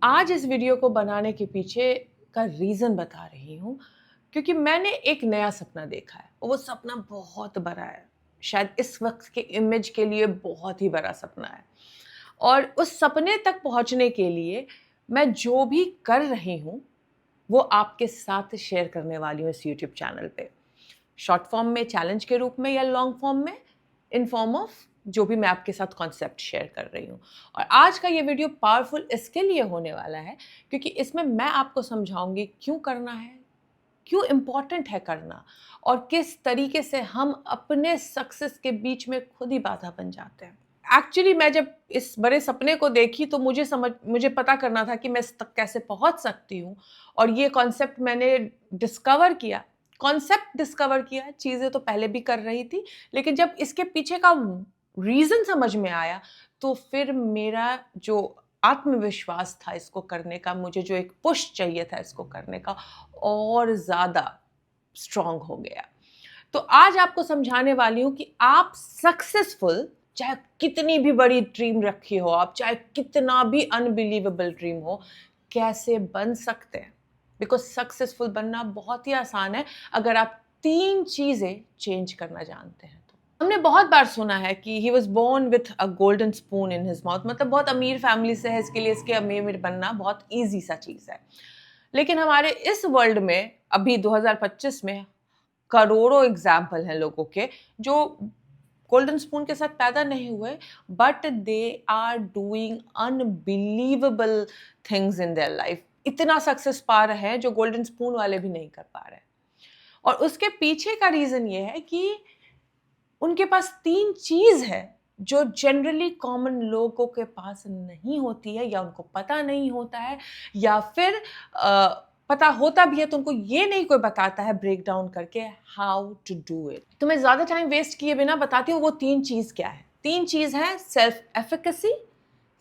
आज इस वीडियो को बनाने के पीछे का रीज़न बता रही हूँ, क्योंकि मैंने एक नया सपना देखा है और वो सपना बहुत बड़ा है। शायद इस वक़्त के इमेज के लिए बहुत ही बड़ा सपना है और उस सपने तक पहुँचने के लिए मैं जो भी कर रही हूँ, वो आपके साथ शेयर करने वाली हूँ इस यूट्यूब चैनल पे। शॉर्ट फॉर्म में चैलेंज के रूप में या लॉन्ग फॉर्म में इन फॉर्म ऑफ जो भी मैं आपके साथ कॉन्सेप्ट शेयर कर रही हूँ। और आज का ये वीडियो पावरफुल इसके लिए होने वाला है क्योंकि इसमें मैं आपको समझाऊंगी क्यों करना है, क्यों इम्पॉर्टेंट है करना और किस तरीके से हम अपने सक्सेस के बीच में खुद ही बाधा बन जाते हैं। एक्चुअली मैं जब इस बड़े सपने को देखी तो मुझे पता करना था कि मैं इस तक कैसे पहुंच सकती हूँ और ये कॉन्सेप्ट मैंने डिस्कवर किया। चीज़ें तो पहले भी कर रही थी, लेकिन जब इसके पीछे का रीज़न समझ में आया तो फिर मेरा जो आत्मविश्वास था इसको करने का, मुझे जो एक पुश चाहिए था इसको करने का, और ज़्यादा स्ट्रॉन्ग हो गया। तो आज आपको समझाने वाली हूँ कि आप सक्सेसफुल, चाहे कितनी भी बड़ी ड्रीम रखी हो आप, चाहे कितना भी अनबिलीवेबल ड्रीम हो, कैसे बन सकते हैं। बिकॉज सक्सेसफुल बनना बहुत ही आसान है अगर आप 3 चीजें चेंज करना जानते हैं। तो हमने बहुत बार सुना है कि he was born with a golden spoon in his mouth, मतलब बहुत अमीर फैमिली से है, इसके लिए इसके अमीर बनना बहुत ईजी सा चीज है। लेकिन हमारे इस वर्ल्ड में अभी 2025 में करोड़ों एग्जाम्पल हैं लोगों के जो गोल्डन स्पून के साथ पैदा नहीं हुए, but they are doing unbelievable things in their life. इतना सक्सेस पा रहे हैं जो गोल्डन स्पून वाले भी नहीं कर पा रहे। और उसके पीछे का रीजन ये है कि उनके पास 3 चीज है जो जनरली कॉमन लोगों के पास नहीं होती है, या उनको पता नहीं होता है, या फिर पता होता भी है तो उनको ये नहीं कोई बताता है ब्रेक डाउन करके हाउ टू डू इट। तो मैं ज्यादा टाइम वेस्ट किए बिना बताती हूँ वो 3 चीज क्या है। 3 चीज है self efficacy,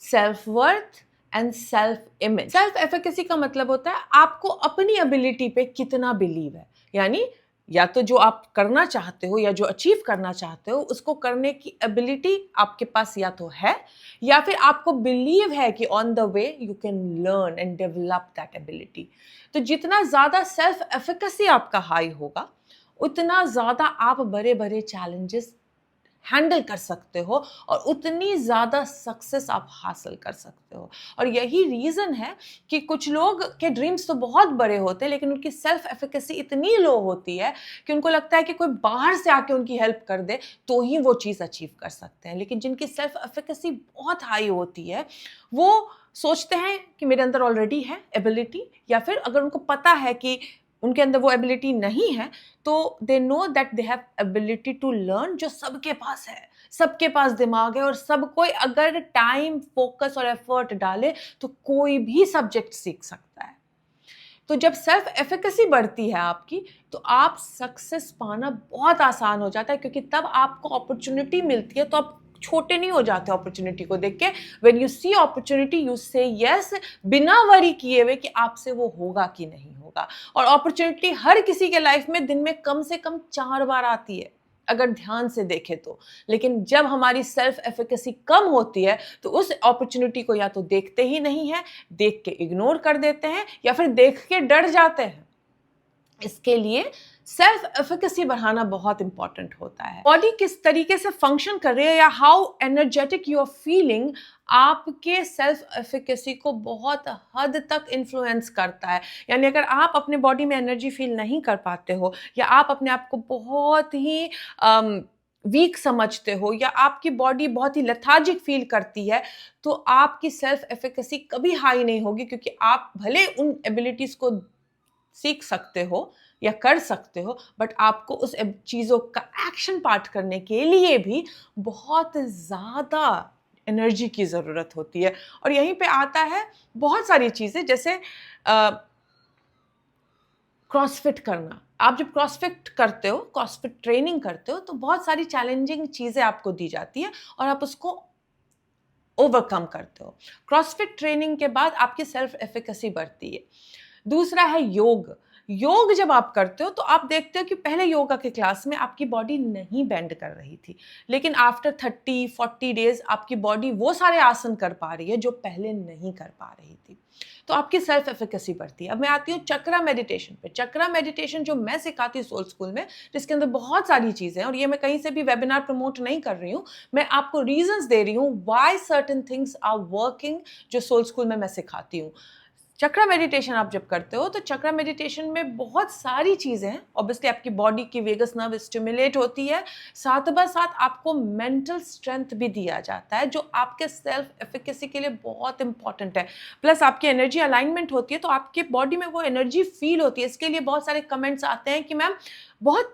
self worth and self image. Self efficacy का मतलब होता है आपको अपनी एबिलिटी पे कितना बिलीव है, यानी या तो जो आप करना चाहते हो या जो अचीव करना चाहते हो उसको करने की एबिलिटी आपके पास या तो है, या फिर आपको बिलीव है कि on the way you can learn and develop that ability. तो जितना ज्यादा सेल्फ एफिकेसी आपका हाई होगा, उतना ज्यादा आप बड़े बड़े चैलेंजेस हैंडल कर सकते हो और उतनी ज़्यादा सक्सेस आप हासिल कर सकते हो। और यही रीज़न है कि कुछ लोग के ड्रीम्स तो बहुत बड़े होते हैं, लेकिन उनकी सेल्फ एफिकेसी इतनी लो होती है कि उनको लगता है कि कोई बाहर से आके उनकी हेल्प कर दे तो ही वो चीज़ अचीव कर सकते हैं। लेकिन जिनकी सेल्फ एफिकेसी बहुत हाई होती है, वो सोचते हैं कि मेरे अंदर ऑलरेडी है एबिलिटी, या फिर अगर उनको पता है कि उनके अंदर वो एबिलिटी नहीं है तो they know that they have ability to learn, जो सबके पास है। सबके पास दिमाग है और सब कोई अगर टाइम, फोकस और एफर्ट डाले तो कोई भी सब्जेक्ट सीख सकता है। तो जब सेल्फ एफिकेसी बढ़ती है आपकी, तो आप सक्सेस पाना बहुत आसान हो जाता है, क्योंकि तब आपको अपॉर्चुनिटी मिलती है तो आप छोटे नहीं हो जाते अपॉर्चुनिटी को देख के। When you see opportunity you say yes, बिना वरी किए हुए कि आपसे वो होगा कि नहीं होगा। और अपॉर्चुनिटी हर किसी के लाइफ में दिन में कम से कम 4 बार आती है अगर ध्यान से देखें तो। लेकिन जब हमारी सेल्फ एफिकेसी कम होती है तो उस अपॉर्चुनिटी को या तो देखते ही नहीं है, देख के इग्नोर कर देते हैं, या फिर देख के डर जाते हैं। इसके लिए सेल्फ एफिकेसी बढ़ाना बहुत इंपॉर्टेंट होता है। बॉडी किस तरीके से फंक्शन कर रही है या how energetic you are feeling, आपके सेल्फ एफिकेसी को बहुत हद तक इन्फ्लुएंस करता है। यानी अगर आप अपने बॉडी में एनर्जी फील नहीं कर पाते हो, या आप अपने आप को बहुत ही वीक समझते हो, या आपकी बॉडी बहुत ही लेथार्जिक फील करती है, तो आपकी सेल्फ एफिकेसी कभी हाई नहीं होगी, क्योंकि आप भले उन एबिलिटीज को सीख सकते हो या कर सकते हो, बट आपको उस चीज़ों का एक्शन पार्ट करने के लिए भी बहुत ज़्यादा एनर्जी की ज़रूरत होती है। और यहीं पे आता है बहुत सारी चीज़ें, जैसे क्रॉसफिट करना। आप जब क्रॉसफिट करते हो, क्रॉसफिट ट्रेनिंग करते हो, तो बहुत सारी चैलेंजिंग चीज़ें आपको दी जाती है और आप उसको ओवरकम करते हो। क्रॉसफिट ट्रेनिंग के बाद आपकी सेल्फ एफिकेसी बढ़ती है। दूसरा है योग। योग जब आप करते हो तो आप देखते हो कि पहले योगा के क्लास में आपकी बॉडी नहीं बेंड कर रही थी, लेकिन आफ्टर 30-40 डेज आपकी बॉडी वो सारे आसन कर पा रही है जो पहले नहीं कर पा रही थी। तो आपकी सेल्फ एफिकेसी बढ़ती है। अब मैं आती हूँ चक्रा मेडिटेशन पे। चक्रा मेडिटेशन जो मैं सिखाती हूँ सोल स्कूल में, जिसके अंदर बहुत सारी चीजें हैं, और ये मैं कहीं से भी वेबिनार प्रमोट नहीं कर रही हूँ, मैं आपको रीजंस दे रही हूँ why certain things are working, जो सोल स्कूल में मैं सिखाती हूँ। चक्रा मेडिटेशन आप जब करते हो तो चक्रा मेडिटेशन में बहुत सारी चीजें हैं। ऑब्वियसली आपकी बॉडी की वेगस नर्व स्टिमुलेट होती है, साथ ब साथ आपको मेंटल स्ट्रेंथ भी दिया जाता है, जो आपके सेल्फ एफिकेसी के लिए बहुत इंपॉर्टेंट है। प्लस आपकी एनर्जी अलाइनमेंट होती है, तो आपके बॉडी में वो एनर्जी फील होती है। इसके लिए बहुत सारे कमेंट्स आते हैं कि मैम बहुत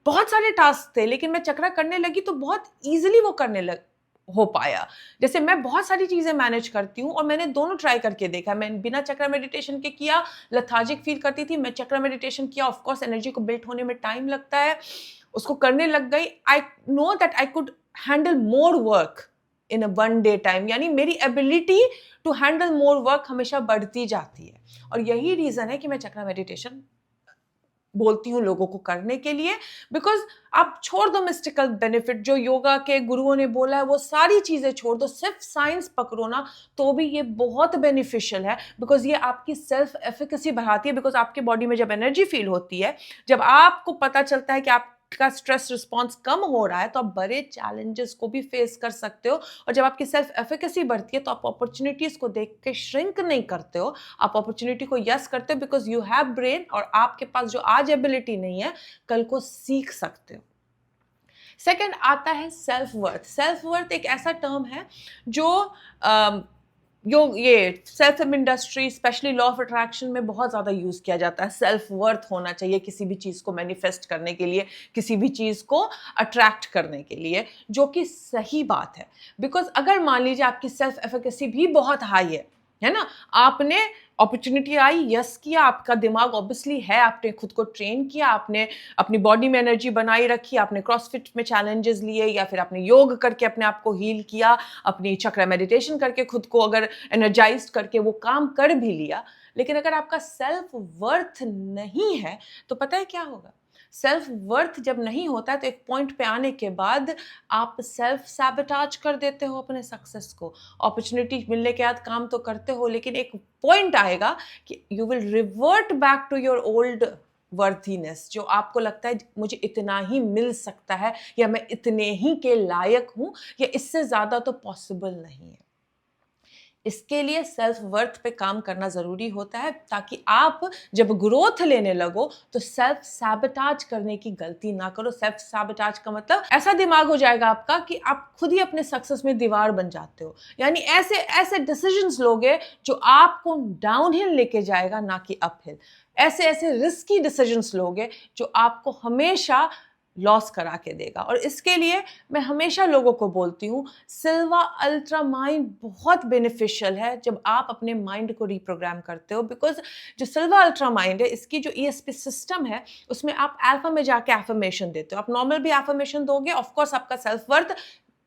बहुत सारे टास्क थे, लेकिन मैं चक्रा करने लगी तो बहुत ईजिली वो करने लग हो पाया। जैसे मैं बहुत सारी चीजें मैनेज करती हूँ और मैंने दोनों ट्राई करके देखा। मैं बिना चक्रा मेडिटेशन के किया, लेथार्जिक फील करती थी। मैं चक्रा मेडिटेशन किया, ऑफ कोर्स एनर्जी को बिल्ड होने में टाइम लगता है, उसको करने लग गई। I know that I could handle more work in a 1 day time, यानी मेरी ability to handle more work हमेशा बढ़ती जाती है। और यही रीजन है कि मैं चक्रा मेडिटेशन बोलती हूँ लोगों को करने के लिए, बिकॉज आप छोड़ दो मिस्टिकल बेनिफिट जो योगा के गुरुओं ने बोला है, वो सारी चीजें छोड़ दो, सिर्फ साइंस पकड़ो ना, तो भी ये बहुत बेनिफिशियल है। बिकॉज ये आपकी सेल्फ एफिकेसी बढ़ाती है। बिकॉज आपके बॉडी में जब एनर्जी फील होती है, जब आपको पता चलता है कि आपका स्ट्रेस रिस्पॉन्स कम हो रहा है, तो आप बड़े चैलेंजेस को भी फेस कर सकते हो। और जब आपकी सेल्फ एफिकेसी बढ़ती है तो आप अपॉर्चुनिटीज को देख के श्रिंक नहीं करते हो, आप अपॉर्चुनिटी को यस करते हो, बिकॉज यू हैव ब्रेन, और आपके पास जो आज एबिलिटी नहीं है कल को सीख सकते हो। सेकंड आता है सेल्फ वर्थ। सेल्फ वर्थ एक ऐसा टर्म है जो ये self industry, specially law of attraction में बहुत ज़्यादा यूज़ किया जाता है। सेल्फ वर्थ होना चाहिए किसी भी चीज़ को मैनिफेस्ट करने के लिए, किसी भी चीज़ को अट्रैक्ट करने के लिए, जो कि सही बात है। बिकॉज अगर मान लीजिए आपकी सेल्फ एफिकेसी भी बहुत हाई है ना, आपने अपॉर्चुनिटी आई, यस किया, आपका दिमाग ऑब्वियसली है, आपने खुद को ट्रेन किया, आपने अपनी बॉडी में एनर्जी बनाई रखी, आपने क्रॉसफिट में चैलेंजेस लिए, या फिर आपने योग करके अपने आप को हील किया, अपनी चक्र मेडिटेशन करके खुद को अगर एनर्जाइज करके वो काम कर भी लिया, लेकिन अगर आपका सेल्फ वर्थ नहीं है तो पता है क्या होगा? सेल्फ वर्थ जब नहीं होता है तो एक पॉइंट पे आने के बाद आप सेल्फ सैबोटाज कर देते हो अपने सक्सेस को। अपॉर्चुनिटी मिलने के बाद काम तो करते हो, लेकिन एक पॉइंट आएगा कि you will revert back to your old worthiness, जो आपको लगता है मुझे इतना ही मिल सकता है, या मैं इतने ही के लायक हूं, या इससे ज्यादा तो पॉसिबल नहीं है। इसके लिए सेल्फ वर्थ पे काम करना जरूरी होता है, ताकि आप जब ग्रोथ लेने लगो तो सेल्फ सैबोटाज करने की गलती ना करो। सेल्फ सैबोटाज का मतलब ऐसा दिमाग हो जाएगा आपका कि आप खुद ही अपने सक्सेस में दीवार बन जाते हो, यानी ऐसे ऐसे डिसीजंस लोगे जो आपको डाउनहिल लेके जाएगा, ना कि अपहिल। ऐसे ऐसे रिस्की डिसीजंस लोगे जो आपको हमेशा लॉस करा के देगा। और इसके लिए मैं हमेशा लोगों को बोलती हूँ, सिल्वा अल्ट्रा माइंड बहुत बेनिफिशियल है जब आप अपने माइंड को रिप्रोग्राम करते हो। बिकॉज जो सिल्वा अल्ट्रा माइंड है, इसकी जो ESP सिस्टम है, उसमें आप अल्फा में जाके एफर्मेशन देते हो। आप नॉर्मल भी एफर्मेशन दोगे, ऑफकोर्स आपका सेल्फ वर्थ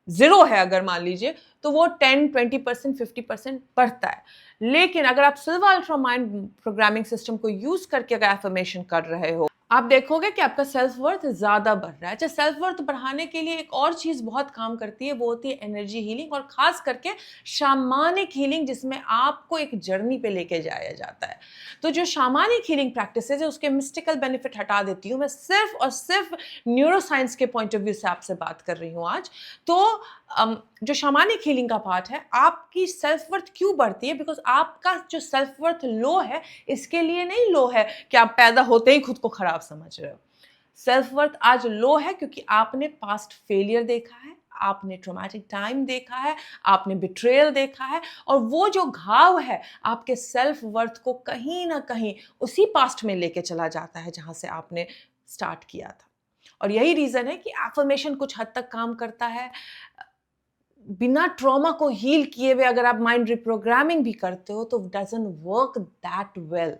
0 है अगर मान लीजिए, तो वो 10-20% 50% बढ़ता है। लेकिन अगर आप सिल्वा अल्ट्रा माइंड प्रोग्रामिंग सिस्टम को यूज करके अगर एफर्मेशन कर रहे हो, आप देखोगे कि आपका सेल्फ वर्थ ज्यादा बढ़ रहा है। अच्छा, सेल्फ वर्थ बढ़ाने के लिए एक और चीज बहुत काम करती है, वो होती है एनर्जी हीलिंग, और खास करके शामानिक हीलिंग, जिसमें आपको एक जर्नी पे लेके जाया जाता है। तो जो शामानिक हीलिंग प्रैक्टिसेस है, उसके मिस्टिकल बेनिफिट हटा देती हूँ मैं, सिर्फ और सिर्फ न्यूरोसाइंस के पॉइंट ऑफ व्यू से आपसे बात कर रही हूँ आज। तो जो शामानिक हीलिंग का पार्ट है, आपकी सेल्फ वर्थ क्यों बढ़ती है? बिकॉज आपका जो सेल्फ वर्थ लो है, इसके लिए नहीं लो है कि आप पैदा होते ही खुद को खराब समझ रहे हो। सेल्फ वर्थ आज लो है क्योंकि आपने पास्ट फेलियर देखा है, आपने ट्रॉमेटिक टाइम देखा है, आपने बिट्रेयल देखा है, और वो जो घाव है आपके सेल्फ वर्थ को कहीं ना कहीं उसी पास्ट में लेके चला जाता है जहां से आपने स्टार्ट किया था। और यही रीजन है कि एफर्मेशन कुछ हद तक काम करता है। बिना ट्रॉमा को हील किए हुए अगर आप माइंड रिप्रोग्रामिंग भी करते हो तो डजंट वर्क दैट वेल।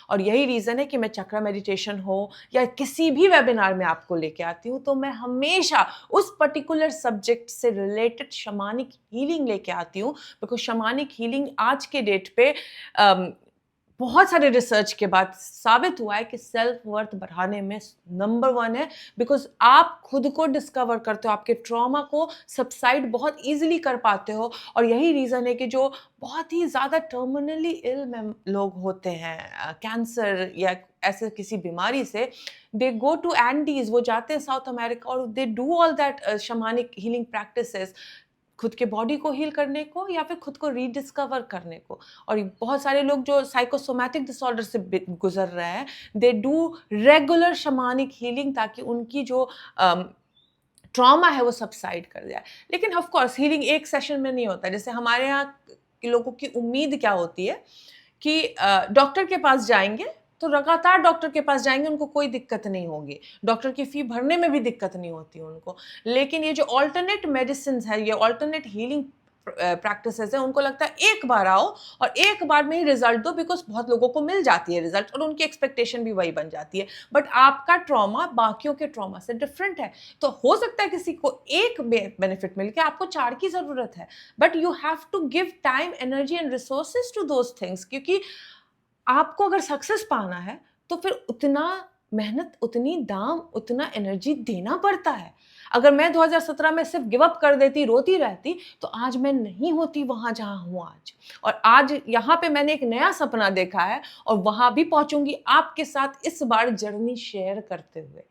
और यही रीजन है कि मैं चक्रा मेडिटेशन हो या किसी भी वेबिनार में आपको लेके आती हूँ, तो मैं हमेशा उस पर्टिकुलर सब्जेक्ट से रिलेटेड शमानिक हीलिंग लेके आती हूँ। बिकॉज शमानिक हीलिंग आज के डेट पे बहुत सारे रिसर्च के बाद साबित हुआ है कि सेल्फ वर्थ बढ़ाने में नंबर 1 है, बिकॉज आप खुद को डिस्कवर करते हो, आपके ट्रॉमा को सबसाइड बहुत इजीली कर पाते हो। और यही रीज़न है कि जो बहुत ही ज़्यादा टर्मिनली इल में लोग होते हैं, कैंसर या ऐसे किसी बीमारी से, दे गो टू एंडीज, वो जाते हैं साउथ अमेरिका और they do all that shamanic healing practices, खुद के बॉडी को हील करने को या फिर खुद को रीडिस्कवर करने को। और बहुत सारे लोग जो साइकोसोमैटिक डिसऑर्डर से गुजर रहे हैं, दे डू रेगुलर शमानिक हीलिंग, ताकि उनकी जो ट्रॉमा है वो सबसाइड कर जाए। लेकिन ऑफ कोर्स हीलिंग एक सेशन में नहीं होता। जैसे हमारे यहाँ के लोगों की उम्मीद क्या होती है कि डॉक्टर के पास जाएंगे तो लगातार डॉक्टर के पास जाएंगे, उनको कोई दिक्कत नहीं होगी, डॉक्टर की फी भरने में भी दिक्कत नहीं होती उनको। लेकिन ये जो ऑल्टरनेट मेडिसिन है, ये ऑल्टरनेट हीलिंग प्रैक्टिसेस है, उनको लगता है एक बार आओ और एक बार में ही रिजल्ट दो, बिकॉज बहुत लोगों को मिल जाती है रिजल्ट और उनकी एक्सपेक्टेशन भी वही बन जाती है। बट आपका ट्रॉमा बाकियों के ट्रॉमा से डिफरेंट है, तो हो सकता है किसी को एक बेनिफिट मिल के आपको 4 की जरूरत है, but you have to give time, energy and resources to those things. क्योंकि आपको अगर सक्सेस पाना है तो फिर उतना मेहनत, उतनी दाम, उतना एनर्जी देना पड़ता है। अगर मैं 2017 में सिर्फ गिव अप कर देती, रोती रहती, तो आज मैं नहीं होती वहां जहां हूं आज। और आज यहाँ पे मैंने एक नया सपना देखा है और वहां भी पहुंचूंगी आपके साथ, इस बार जर्नी शेयर करते हुए।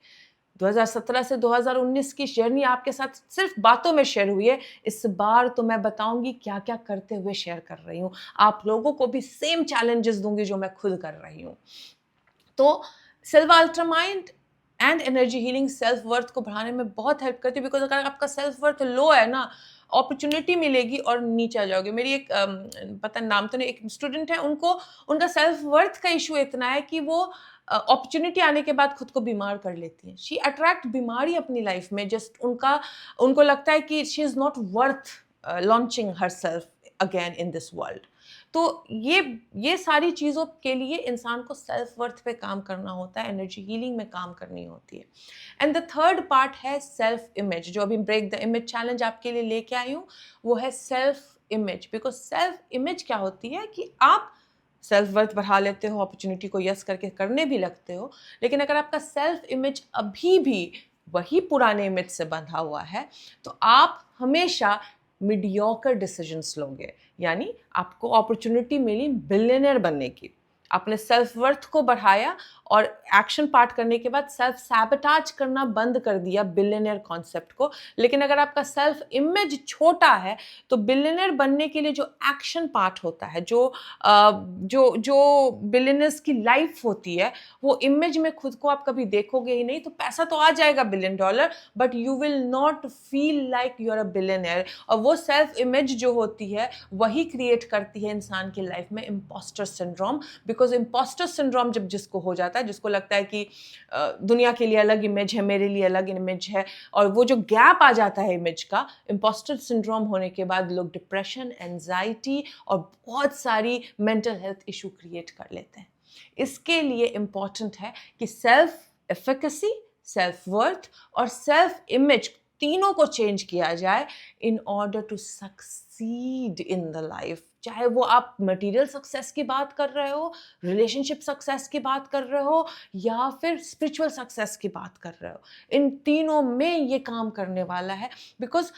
2017 से 2019 की जर्नी आपके साथ सिर्फ बातों में शेयर हुई है, इस बार तो मैं बताऊंगी क्या क्या करते हुए शेयर कर रही हूँ। आप लोगों को भी सेम चैलेंजेस दूंगी जो मैं खुद कर रही हूँ। तो silver ultramind and energy healing self worth को बढ़ाने में बहुत हेल्प करती है। बिकॉज अगर आपका सेल्फ वर्थ लो है ना, अपॉर्चुनिटी मिलेगी और नीचे आ जाओगे। मेरी एक पता नाम तो नहीं, एक स्टूडेंट है, उनका सेल्फ वर्थ का इशू इतना है कि वो अपॉर्चुनिटी आने के बाद खुद को बीमार कर लेती है। शी अट्रैक्ट बीमारी अपनी लाइफ में, जस्ट उनको लगता है कि she is not worth launching her self again in this world. तो ये सारी चीज़ों के लिए इंसान को सेल्फ वर्थ पे काम करना होता है, एनर्जी हीलिंग में काम करनी होती है। एंड द थर्ड पार्ट है सेल्फ इमेज, जो अभी ब्रेक द इमेज चैलेंज आपके लिए लेके आई हूँ, वो है self image. Because self image क्या होती है कि आप सेल्फ वर्थ बढ़ा लेते हो, अपॉर्चुनिटी को यस करके करने भी लगते हो, लेकिन अगर आपका सेल्फ इमेज अभी भी वही पुराने इमेज से बंधा हुआ है, तो आप हमेशा मीडियोकर डिसीजंस लोगे। यानी आपको अपॉर्चुनिटी मिली बिलियनर बनने की, आपने सेल्फ वर्थ को बढ़ाया और एक्शन पार्ट करने के बाद सेल्फ सैबोटाज करना बंद कर दिया बिलियनर कॉन्सेप्ट को। लेकिन अगर आपका सेल्फ इमेज छोटा है, तो बिलियनर बनने के लिए जो एक्शन पार्ट होता है, जो बिलियनर्स की लाइफ होती है, वो इमेज में खुद को आप कभी देखोगे ही नहीं। तो पैसा तो आ जाएगा $1 billion, but you will not feel like you are a billionaire. और वो सेल्फ इमेज जो होती है वही क्रिएट करती है इंसान की लाइफ में imposter syndrome. Because imposter syndrome जब जिसको हो जाता है, जिसको लगता है कि दुनिया के लिए अलग इमेज है, मेरे लिए अलग इमेज है, और वो जो गैप आ जाता है इमेज का, इम्पोस्टर सिंड्रोम होने के बाद लोग डिप्रेशन, एंजाइटी और बहुत सारी मेंटल हेल्थ इशू क्रिएट कर लेते हैं। इसके लिए इम्पॉर्टेंट है कि सेल्फ एफिकेसी, सेल्फ वर्थ और सेल्फ इमेज तीनों को चेंज किया जाए in order to succeed in the life. चाहे वो आप मटेरियल सक्सेस की बात कर रहे हो, रिलेशनशिप सक्सेस की बात कर रहे हो, या फिर स्पिरिचुअल सक्सेस की बात कर रहे हो, इन तीनों में ये काम करने वाला है। बिकॉज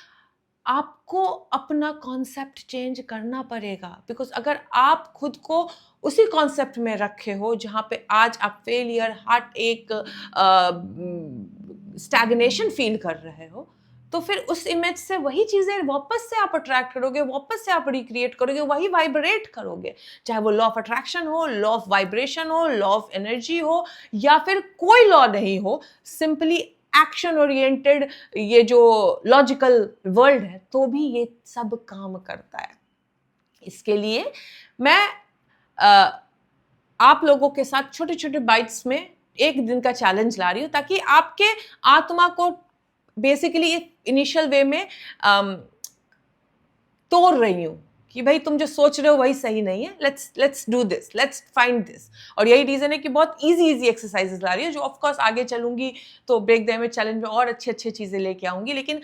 आपको अपना कॉन्सेप्ट चेंज करना पड़ेगा। बिकॉज अगर आप खुद को उसी कॉन्सेप्ट में रखे हो जहाँ पे आज आप फेलियर, हार्ट एक स्टैग्नेशन फील कर रहे हो, तो फिर उस इमेज से वही चीज़ें वापस से आप अट्रैक्ट करोगे, वापस से आप रिक्रिएट करोगे, वही वाइब्रेट करोगे। चाहे वो लॉ ऑफ अट्रैक्शन हो, लॉ ऑफ वाइब्रेशन हो, लॉ ऑफ एनर्जी हो, या फिर कोई लॉ नहीं हो, सिंपली एक्शन ओरिएंटेड ये जो लॉजिकल वर्ल्ड है, तो भी ये सब काम करता है। इसके लिए मैं आप लोगों के साथ छोटे छोटे बाइट्स में एक दिन का चैलेंज ला रही हूँ, ताकि आपके आत्मा को बेसिकली इनिशियल वे में तोड़ रही हूँ कि भाई तुम जो सोच रहे हो वही सही नहीं है, let's do this, let's find this. और यही रीज़न है कि बहुत इजी एक्सरसाइजेज ला रही है, जो ऑफ कोर्स आगे चलूंगी तो ब्रेक द इमेज चैलेंज में और अच्छी अच्छी चीज़ें लेके आऊंगी। लेकिन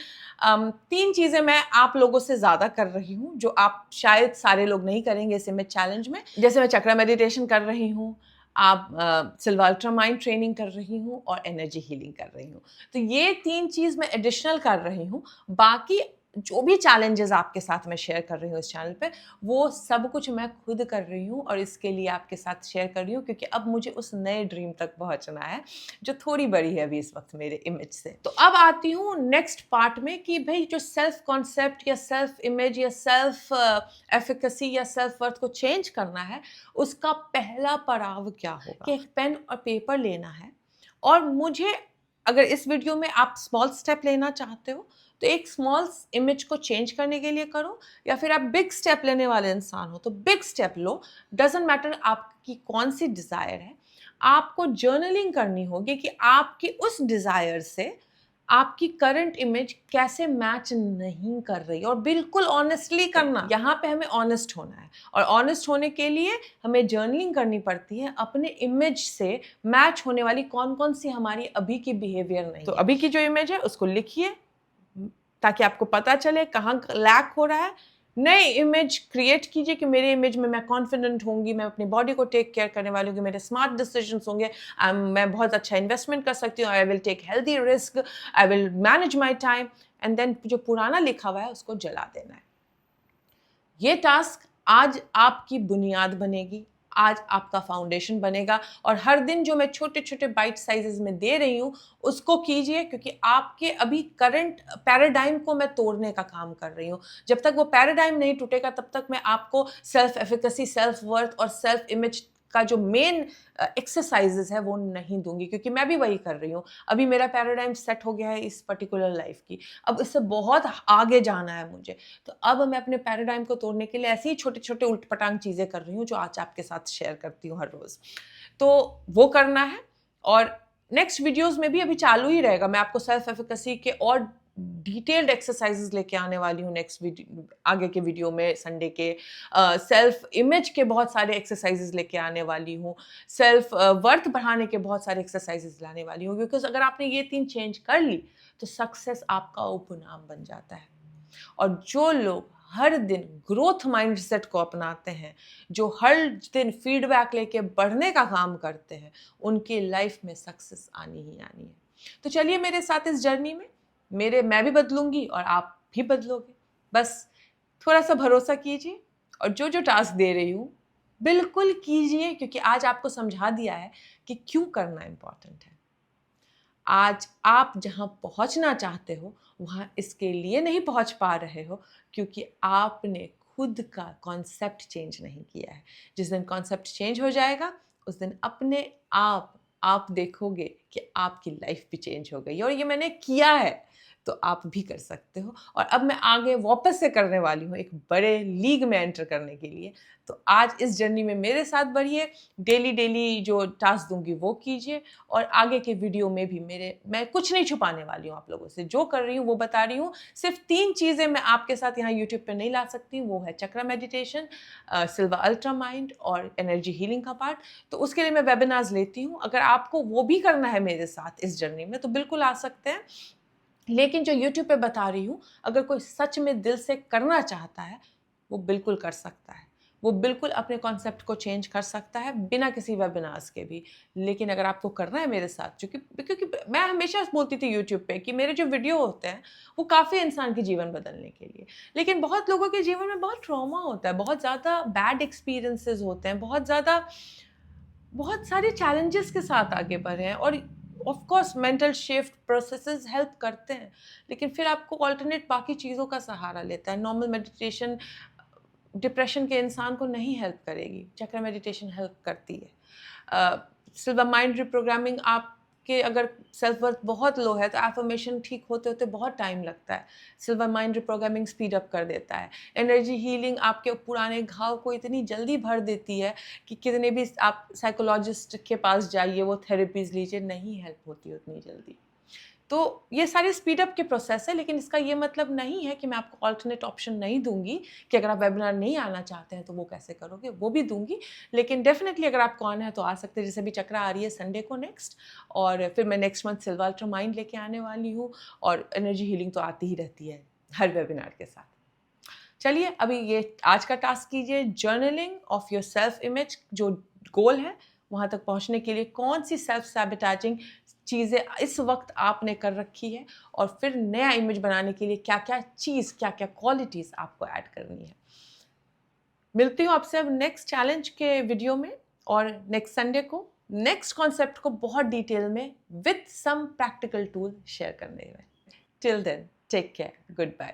3 चीज़ें मैं आप लोगों से ज़्यादा कर रही हूँ, जो आप शायद सारे लोग नहीं करेंगे इस इमेज चैलेंज में। जैसे मैं चक्रा मेडिटेशन कर रही हूँ, आप सिल्वा अल्ट्रा माइंड ट्रेनिंग कर रही हूँ, और एनर्जी हीलिंग कर रही हूँ। तो ये 3 चीज़ मैं एडिशनल कर रही हूँ। बाकी जो भी चैलेंजेस आपके साथ मैं शेयर कर रही हूँ इस चैनल पे, वो सब कुछ मैं खुद कर रही हूँ, और इसके लिए आपके साथ शेयर कर रही हूँ क्योंकि अब मुझे उस नए ड्रीम तक पहुंचना है जो थोड़ी बड़ी है अभी इस वक्त मेरे इमेज से। तो अब आती हूँ नेक्स्ट पार्ट में कि भाई जो सेल्फ कॉन्सेप्ट या सेल्फ इमेज या सेल्फ एफिकेसी या सेल्फ वर्थ को चेंज करना है, उसका पहला पड़ाव क्या होगा। कि एक पेन और पेपर लेना है, और मुझे अगर इस वीडियो में आप स्मॉल स्टेप लेना चाहते हो तो एक स्मॉल इमेज को चेंज करने के लिए करो, या फिर आप बिग स्टेप लेने वाले इंसान हो तो big step low. Doesn't matter आपकी कौन सी डिजायर है, आपको जर्नलिंग करनी होगी कि आपकी उस डिजायर से आपकी करंट इमेज कैसे मैच नहीं कर रही, और बिल्कुल ऑनेस्टली करना। यहाँ पे हमें ऑनेस्ट होना है, और ऑनेस्ट होने के लिए हमें जर्नलिंग करनी पड़ती है अपने इमेज से मैच होने वाली कौन कौन सी हमारी अभी की बिहेवियर नहीं। तो अभी की जो इमेज है उसको लिखिए ताकि आपको पता चले कहाँ लैक हो रहा है। नई इमेज क्रिएट कीजिए कि मेरे इमेज में मैं कॉन्फिडेंट होंगी, मैं अपनी बॉडी को टेक केयर करने वाली होंगी, मेरे स्मार्ट डिसीजंस होंगे, मैं बहुत अच्छा इन्वेस्टमेंट कर सकती हूँ, I will take healthy risk, I will manage my time. And then जो पुराना लिखा हुआ है उसको जला देना है। ये टास्क आज आपकी बुनियाद बनेगी, आज आपका फाउंडेशन बनेगा, और हर दिन जो मैं छोटे छोटे बाइट साइजेस में दे रही हूँ उसको कीजिए, क्योंकि आपके अभी करंट पैराडाइम को मैं तोड़ने का काम कर रही हूँ। जब तक वो पैराडाइम नहीं टूटेगा तब तक मैं आपको सेल्फ एफिकेसी, सेल्फ वर्थ और सेल्फ इमेज का जो मेन एक्सरसाइजेस है वो नहीं दूंगी, क्योंकि मैं भी वही कर रही हूँ। अभी मेरा पैराडाइम सेट हो गया है इस पर्टिकुलर लाइफ की, अब इससे बहुत आगे जाना है मुझे। तो अब मैं अपने पैराडाइम को तोड़ने के लिए ऐसी ही छोटे छोटे उल्टपटांग चीज़ें कर रही हूँ जो आज आपके साथ शेयर करती हूँ हर रोज़। तो वो करना है, और नेक्स्ट वीडियोस में भी अभी चालू ही रहेगा। मैं आपको सेल्फ एफिकेसी के और डिटेल्ड एक्सरसाइजेस लेके आने वाली हूँ नेक्स्ट वीडियो, आगे के वीडियो में संडे के। सेल्फ इमेज के बहुत सारे एक्सरसाइजेस लेके आने वाली हूँ, सेल्फ वर्थ बढ़ाने के बहुत सारे एक्सरसाइजेस लाने वाली हूँ, बिकॉज अगर आपने ये 3 चेंज कर ली तो सक्सेस आपका उपनाम बन जाता है। और जो लोग हर दिन ग्रोथ माइंडसेट को अपनाते हैं, जो हर दिन फीडबैक लेके बढ़ने का काम करते हैं, उनकी लाइफ में सक्सेस आनी ही आनी है। तो चलिए मेरे साथ इस जर्नी में, मैं भी बदलूंगी और आप भी बदलोगे। बस थोड़ा सा भरोसा कीजिए, और जो जो टास्क दे रही हूँ बिल्कुल कीजिए, क्योंकि आज आपको समझा दिया है कि क्यों करना इंपॉर्टेंट है। आज आप जहाँ पहुँचना चाहते हो वहाँ इसके लिए नहीं पहुँच पा रहे हो क्योंकि आपने खुद का कॉन्सेप्ट चेंज नहीं किया है। जिस दिन कॉन्सेप्ट चेंज हो जाएगा उस दिन अपने आप देखोगे कि आपकी लाइफ भी चेंज हो गई, और ये मैंने किया है तो आप भी कर सकते हो। और अब मैं आगे वापस से करने वाली हूँ एक बड़े लीग में एंटर करने के लिए। तो आज इस जर्नी में मेरे साथ बढ़िए, डेली जो टास्क दूंगी वो कीजिए, और आगे के वीडियो में भी मैं कुछ नहीं छुपाने वाली हूँ आप लोगों से, जो कर रही हूँ वो बता रही हूँ। सिर्फ 3 चीज़ें मैं आपके साथ यहाँ यूट्यूब पे नहीं ला सकती, वो है चक्रा मेडिटेशन, सिल्वा अल्ट्रा माइंड और एनर्जी हीलिंग का पार्ट। तो उसके लिए मैं वेबिनार्स लेती हूँ। अगर आपको वो भी करना है मेरे साथ इस जर्नी में तो बिल्कुल आ सकते हैं। लेकिन जो यूट्यूब पे बता रही हूँ, अगर कोई सच में दिल से करना चाहता है वो बिल्कुल कर सकता है, वो बिल्कुल अपने कॉन्सेप्ट को चेंज कर सकता है बिना किसी वेबिनार्स के भी। लेकिन अगर आपको करना है मेरे साथ, क्योंकि मैं हमेशा बोलती थी यूट्यूब पे कि मेरे जो वीडियो होते हैं वो काफ़ी इंसान के जीवन बदलने के लिए, लेकिन बहुत लोगों के जीवन में बहुत ट्रॉमा होता है, बहुत ज़्यादा बैड एक्सपीरियंसेस होते हैं, बहुत सारे चैलेंजेस के साथ आगे बढ़े हैं। और of course mental shift processes help करते हैं, लेकिन फिर आपको ऑल्टरनेट बाकी चीज़ों का सहारा लेता है। नॉर्मल मेडिटेशन डिप्रेशन के इंसान को नहीं हेल्प करेगी, चक्रा मेडिटेशन हेल्प करती है। सिल्वा माइंड रिप्रोग्रामिंग, आपके अगर सेल्फ वर्थ बहुत लो है तो एफर्मेशन ठीक होते होते बहुत टाइम लगता है, सिल्वा माइंड रिप्रोग्रामिंग स्पीड अप कर देता है। एनर्जी हीलिंग आपके पुराने घाव को इतनी जल्दी भर देती है कि कितने भी आप साइकोलॉजिस्ट के पास जाइए, वो थेरेपीज लीजिए, नहीं हेल्प होती उतनी जल्दी। तो ये सारे स्पीड अप के प्रोसेस है, लेकिन इसका ये मतलब नहीं है कि मैं आपको अल्टरनेट ऑप्शन नहीं दूँगी कि अगर आप वेबिनार नहीं आना चाहते हैं तो वो कैसे करोगे, वो भी दूँगी। लेकिन डेफ़िनेटली अगर आपको आना है तो आ सकते हैं, जैसे अभी चक्रा आ रही है संडे को नेक्स्ट, और फिर मैं next month silver ultra mind लेके आने वाली हूँ, और एनर्जी हीलिंग तो आती ही रहती है हर वेबिनार के साथ। चलिए अभी ये आज का टास्क कीजिए, journaling of your self image, जो गोल है वहाँ तक पहुँचने के लिए कौन सी सेल्फ सैबोटेजिंग चीज़ें इस वक्त आपने कर रखी है, और फिर नया इमेज बनाने के लिए क्या क्या चीज़, क्या क्या क्वालिटीज़ आपको ऐड करनी है। मिलती हूँ आपसे अब नेक्स्ट चैलेंज के वीडियो में, और नेक्स्ट संडे को नेक्स्ट कॉन्सेप्ट को बहुत डिटेल में with some practical tool share करने में। Till then take care, good bye.